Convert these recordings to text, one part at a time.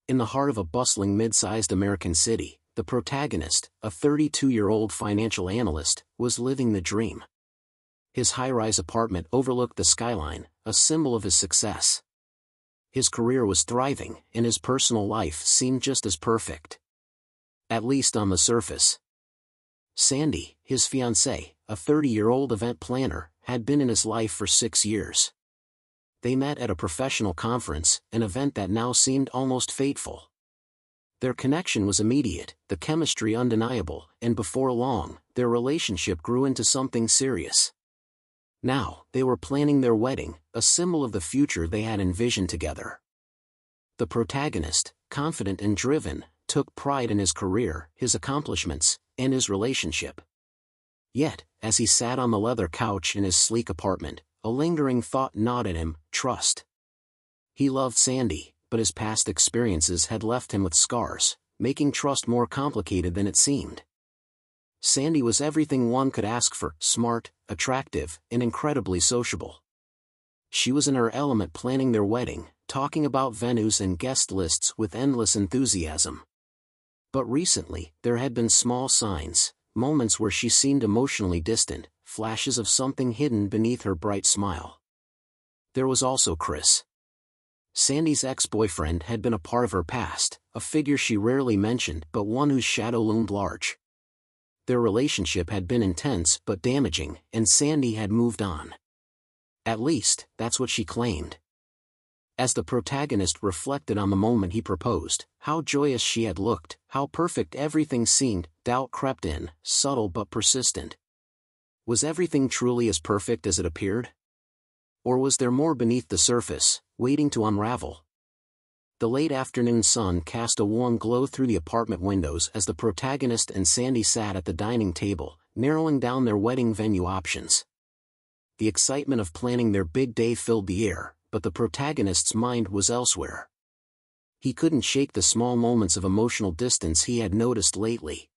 In the heart of a bustling mid-sized American city, the protagonist, a 32-year-old financial analyst, was living the dream. His high-rise apartment overlooked the skyline, a symbol of his success. His career was thriving, and his personal life seemed just as perfect. At least on the surface. Sandy, his fiancée, a 30-year-old event planner, had been in his life for 6 years. They met at a professional conference, an event that now seemed almost fateful. Their connection was immediate, the chemistry undeniable, and before long, their relationship grew into something serious. Now, they were planning their wedding, a symbol of the future they had envisioned together. The protagonist, confident and driven, took pride in his career, his accomplishments, and his relationship. Yet, as he sat on the leather couch in his sleek apartment, a lingering thought gnawed at him: trust. He loved Sandy, but his past experiences had left him with scars, making trust more complicated than it seemed. Sandy was everything one could ask for: smart, attractive, and incredibly sociable. She was in her element planning their wedding, talking about venues and guest lists with endless enthusiasm. But recently, there had been small signs, moments where she seemed emotionally distant, flashes of something hidden beneath her bright smile. There was also Chris. Sandy's ex-boyfriend had been a part of her past, a figure she rarely mentioned but one whose shadow loomed large. Their relationship had been intense but damaging, and Sandy had moved on. At least, that's what she claimed. As the protagonist reflected on the moment he proposed, how joyous she had looked, how perfect everything seemed, doubt crept in, subtle but persistent. Was everything truly as perfect as it appeared? Or was there more beneath the surface, waiting to unravel? The late afternoon sun cast a warm glow through the apartment windows as the protagonist and Sandy sat at the dining table, narrowing down their wedding venue options. The excitement of planning their big day filled the air, but the protagonist's mind was elsewhere. He couldn't shake the small moments of emotional distance he had noticed lately.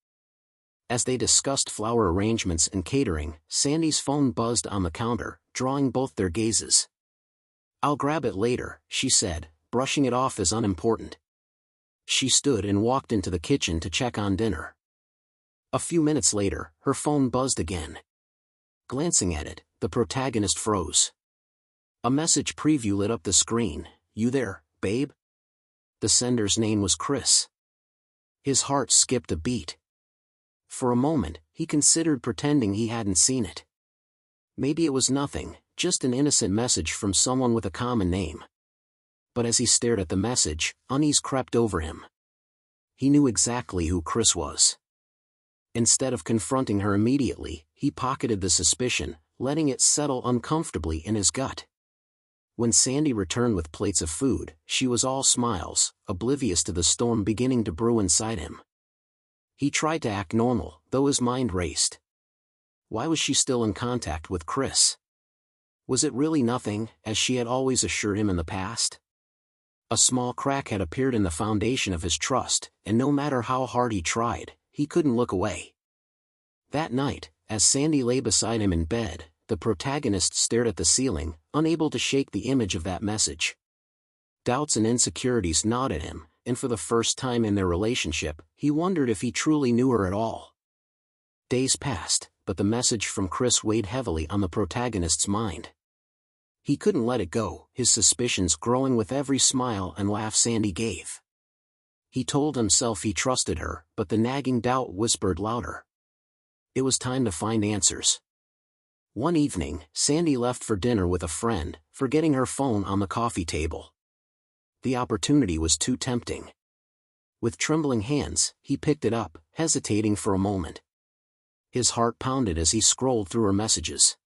As they discussed flower arrangements and catering, Sandy's phone buzzed on the counter, drawing both their gazes. "I'll grab it later," she said, brushing it off as unimportant. She stood and walked into the kitchen to check on dinner. A few minutes later, her phone buzzed again. Glancing at it, the protagonist froze. A message preview lit up the screen. "You there, babe?" The sender's name was Chris. His heart skipped a beat. For a moment, he considered pretending he hadn't seen it. Maybe it was nothing, just an innocent message from someone with a common name. But as he stared at the message, unease crept over him. He knew exactly who Chris was. Instead of confronting her immediately, he pocketed the suspicion, letting it settle uncomfortably in his gut. When Sandy returned with plates of food, she was all smiles, oblivious to the storm beginning to brew inside him. He tried to act normal, though his mind raced. Why was she still in contact with Chris? Was it really nothing, as she had always assured him in the past? A small crack had appeared in the foundation of his trust, and no matter how hard he tried, he couldn't look away. That night, as Sandy lay beside him in bed, the protagonist stared at the ceiling, unable to shake the image of that message. Doubts and insecurities gnawed at him, and for the first time in their relationship, he wondered if he truly knew her at all. Days passed, but the message from Chris weighed heavily on the protagonist's mind. He couldn't let it go, his suspicions growing with every smile and laugh Sandy gave. He told himself he trusted her, but the nagging doubt whispered louder. It was time to find answers. One evening, Sandy left for dinner with a friend, forgetting her phone on the coffee table. The opportunity was too tempting. With trembling hands, he picked it up, hesitating for a moment. His heart pounded as he scrolled through her messages.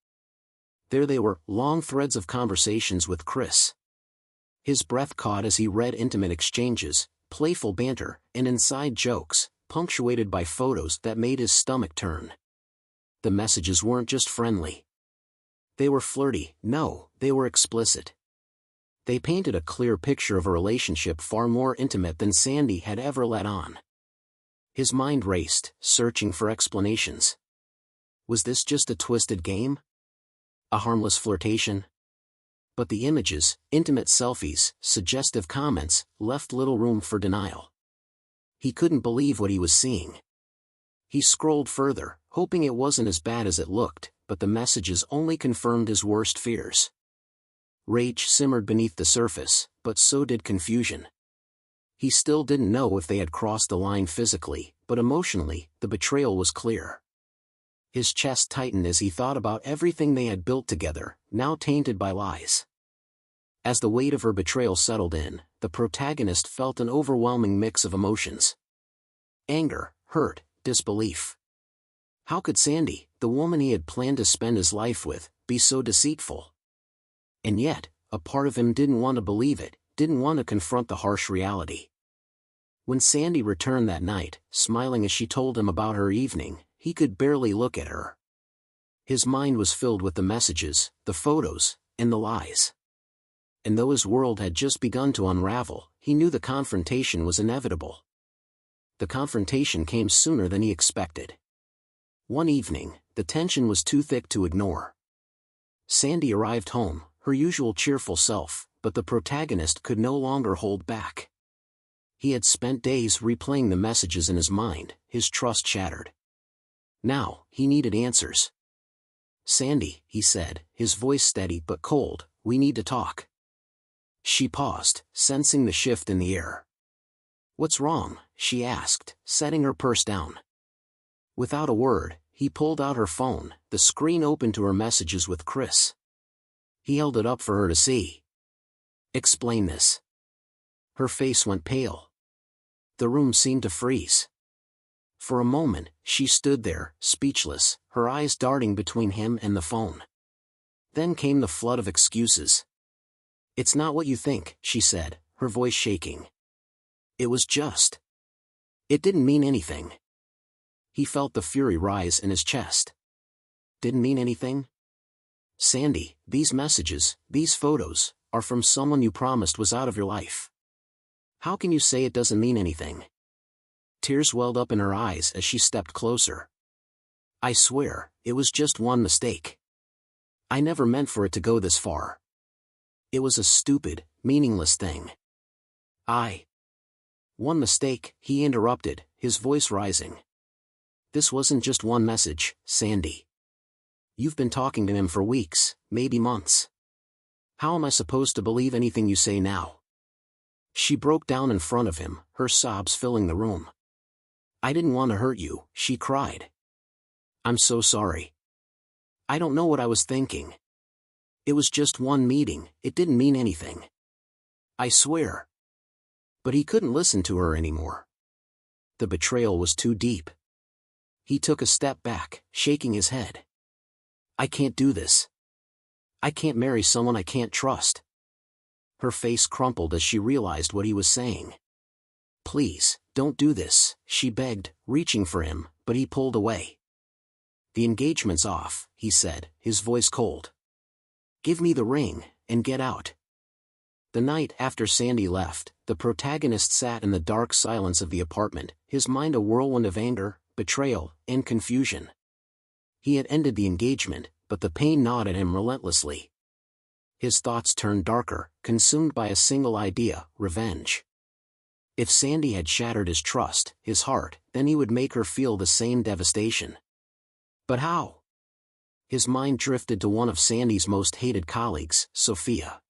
There they were, long threads of conversations with Chris. His breath caught as he read intimate exchanges, playful banter, and inside jokes, punctuated by photos that made his stomach turn. The messages weren't just friendly. They were flirty, no, they were explicit. They painted a clear picture of a relationship far more intimate than Sandy had ever let on. His mind raced, searching for explanations. Was this just a twisted game? A harmless flirtation? But the images, intimate selfies, suggestive comments, left little room for denial. He couldn't believe what he was seeing. He scrolled further, hoping it wasn't as bad as it looked, but the messages only confirmed his worst fears. Rage simmered beneath the surface, but so did confusion. He still didn't know if they had crossed the line physically, but emotionally, the betrayal was clear. His chest tightened as he thought about everything they had built together, now tainted by lies. As the weight of her betrayal settled in, the protagonist felt an overwhelming mix of emotions. Anger, hurt, disbelief. How could Sandy, the woman he had planned to spend his life with, be so deceitful? And yet, a part of him didn't want to believe it, didn't want to confront the harsh reality. When Sandy returned that night, smiling as she told him about her evening, he could barely look at her. His mind was filled with the messages, the photos, and the lies. And though his world had just begun to unravel, he knew the confrontation was inevitable. The confrontation came sooner than he expected. One evening, the tension was too thick to ignore. Sandy arrived home, her usual cheerful self, but the protagonist could no longer hold back. He had spent days replaying the messages in his mind, his trust shattered. Now, he needed answers. "Sandy," he said, his voice steady but cold, "we need to talk." She paused, sensing the shift in the air. "What's wrong?" she asked, setting her purse down. Without a word, he pulled out her phone, the screen open to her messages with Chris. He held it up for her to see. "Explain this." Her face went pale. The room seemed to freeze. For a moment, she stood there, speechless, her eyes darting between him and the phone. Then came the flood of excuses. "It's not what you think," she said, her voice shaking. "It was just. It didn't mean anything." He felt the fury rise in his chest. "Didn't mean anything?" "Sandy, these messages, these photos, are from someone you promised was out of your life. How can you say it doesn't mean anything?" Tears welled up in her eyes as she stepped closer. "I swear, it was just one mistake. I never meant for it to go this far. It was a stupid, meaningless thing. One mistake," he interrupted, his voice rising. "This wasn't just one message, Sandy. You've been talking to him for weeks, maybe months. How am I supposed to believe anything you say now?" She broke down in front of him, her sobs filling the room. "I didn't want to hurt you," she cried. "I'm so sorry. I don't know what I was thinking. It was just one meeting, it didn't mean anything. I swear." But he couldn't listen to her anymore. The betrayal was too deep. He took a step back, shaking his head. "I can't do this. I can't marry someone I can't trust." Her face crumpled as she realized what he was saying. "Please, don't do this," she begged, reaching for him, but he pulled away. "The engagement's off," he said, his voice cold. "Give me the ring, and get out." The night after Sandy left, the protagonist sat in the dark silence of the apartment, his mind a whirlwind of anger, betrayal, and confusion. He had ended the engagement, but the pain gnawed at him relentlessly. His thoughts turned darker, consumed by a single idea: revenge. If Sandy had shattered his trust, his heart, then he would make her feel the same devastation. But how? His mind drifted to one of Sandy's most hated colleagues, Sophia.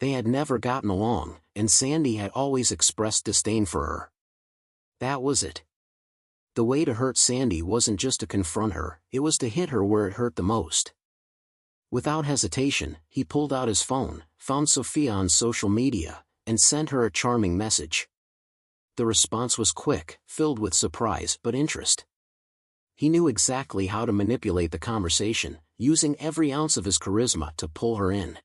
They had never gotten along, and Sandy had always expressed disdain for her. That was it. The way to hurt Sandy wasn't just to confront her, it was to hit her where it hurt the most. Without hesitation, he pulled out his phone, found Sophia on social media, and sent her a charming message. The response was quick, filled with surprise but interest. He knew exactly how to manipulate the conversation, using every ounce of his charisma to pull her in.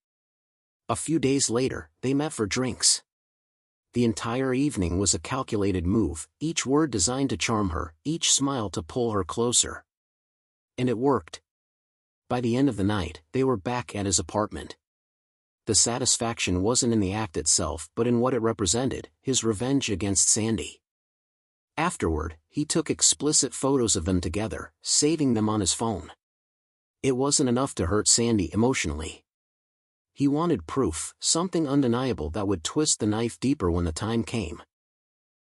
A few days later, they met for drinks. The entire evening was a calculated move, each word designed to charm her, each smile to pull her closer. And it worked. By the end of the night, they were back at his apartment. The satisfaction wasn't in the act itself but in what it represented, his revenge against Sandy. Afterward, he took explicit photos of them together, saving them on his phone. It wasn't enough to hurt Sandy emotionally. He wanted proof, something undeniable that would twist the knife deeper when the time came.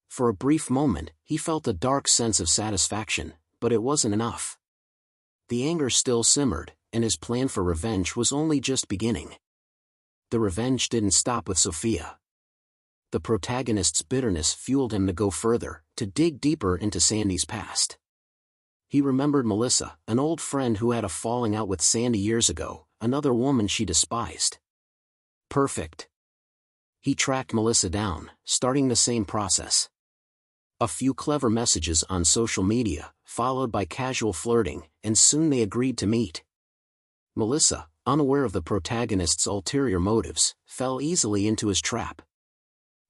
For a brief moment, he felt a dark sense of satisfaction, but it wasn't enough. The anger still simmered, and his plan for revenge was only just beginning. The revenge didn't stop with Sophia. The protagonist's bitterness fueled him to go further, to dig deeper into Sandy's past. He remembered Melissa, an old friend who had a falling out with Sandy years ago, another woman she despised. Perfect. He tracked Melissa down, starting the same process. A few clever messages on social media, followed by casual flirting, and soon they agreed to meet. Melissa, unaware of the protagonist's ulterior motives, fell easily into his trap.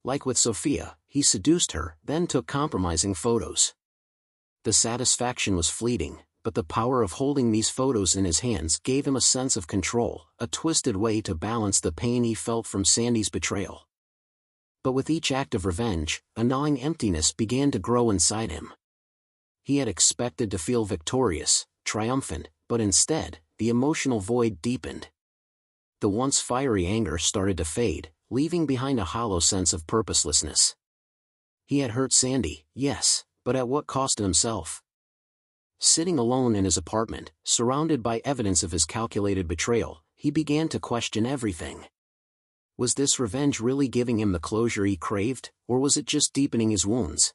Like with Sophia, he seduced her, then took compromising photos. The satisfaction was fleeting, but the power of holding these photos in his hands gave him a sense of control, a twisted way to balance the pain he felt from Sandy's betrayal. But with each act of revenge, a gnawing emptiness began to grow inside him. He had expected to feel victorious, triumphant, but instead, the emotional void deepened. The once fiery anger started to fade, leaving behind a hollow sense of purposelessness. He had hurt Sandy, yes, but at what cost to himself? Sitting alone in his apartment, surrounded by evidence of his calculated betrayal, he began to question everything. Was this revenge really giving him the closure he craved, or was it just deepening his wounds?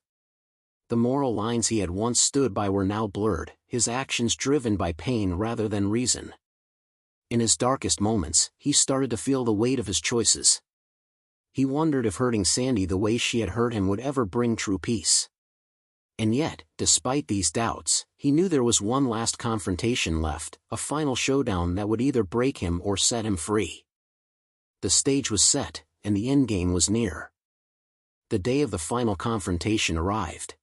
The moral lines he had once stood by were now blurred, his actions driven by pain rather than reason. In his darkest moments, he started to feel the weight of his choices. He wondered if hurting Sandy the way she had hurt him would ever bring true peace. And yet, despite these doubts, he knew there was one last confrontation left, a final showdown that would either break him or set him free. The stage was set, and the endgame was near. The day of the final confrontation arrived.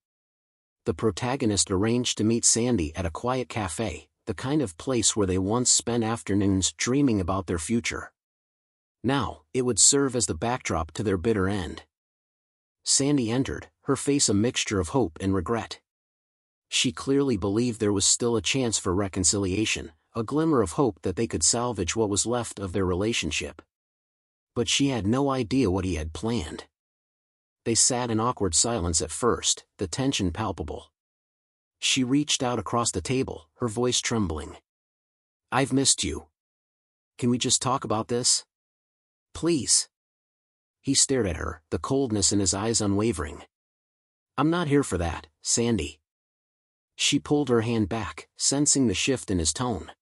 The protagonist arranged to meet Sandy at a quiet cafe, the kind of place where they once spent afternoons dreaming about their future. Now, it would serve as the backdrop to their bitter end. Sandy entered, her face a mixture of hope and regret. She clearly believed there was still a chance for reconciliation, a glimmer of hope that they could salvage what was left of their relationship. But she had no idea what he had planned. They sat in awkward silence at first, the tension palpable. She reached out across the table, her voice trembling. "I've missed you. Can we just talk about this? Please." He stared at her, the coldness in his eyes unwavering. "I'm not here for that, Sandy." She pulled her hand back, sensing the shift in his tone.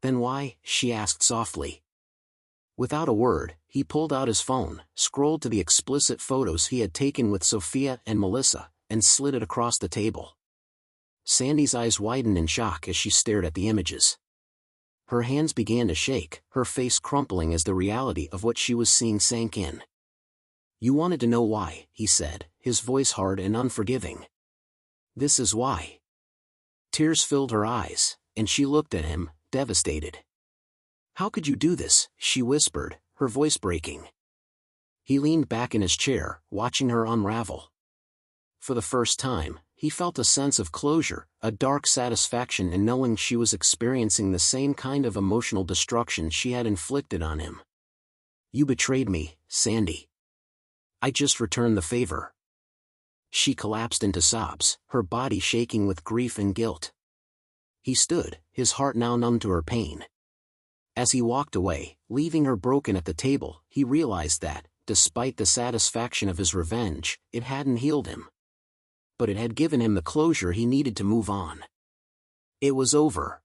"Then why?" she asked softly. Without a word, he pulled out his phone, scrolled to the explicit photos he had taken with Sophia and Melissa, and slid it across the table. Sandy's eyes widened in shock as she stared at the images. Her hands began to shake, her face crumpling as the reality of what she was seeing sank in. "You wanted to know why," he said, his voice hard and unforgiving. "This is why." Tears filled her eyes, and she looked at him, devastated. "How could you do this?" she whispered, her voice breaking. He leaned back in his chair, watching her unravel. For the first time, he felt a sense of closure, a dark satisfaction in knowing she was experiencing the same kind of emotional destruction she had inflicted on him. "You betrayed me, Sandy. I just returned the favor." She collapsed into sobs, her body shaking with grief and guilt. He stood, his heart now numb to her pain. As he walked away, leaving her broken at the table, he realized that, despite the satisfaction of his revenge, it hadn't healed him. But it had given him the closure he needed to move on. It was over.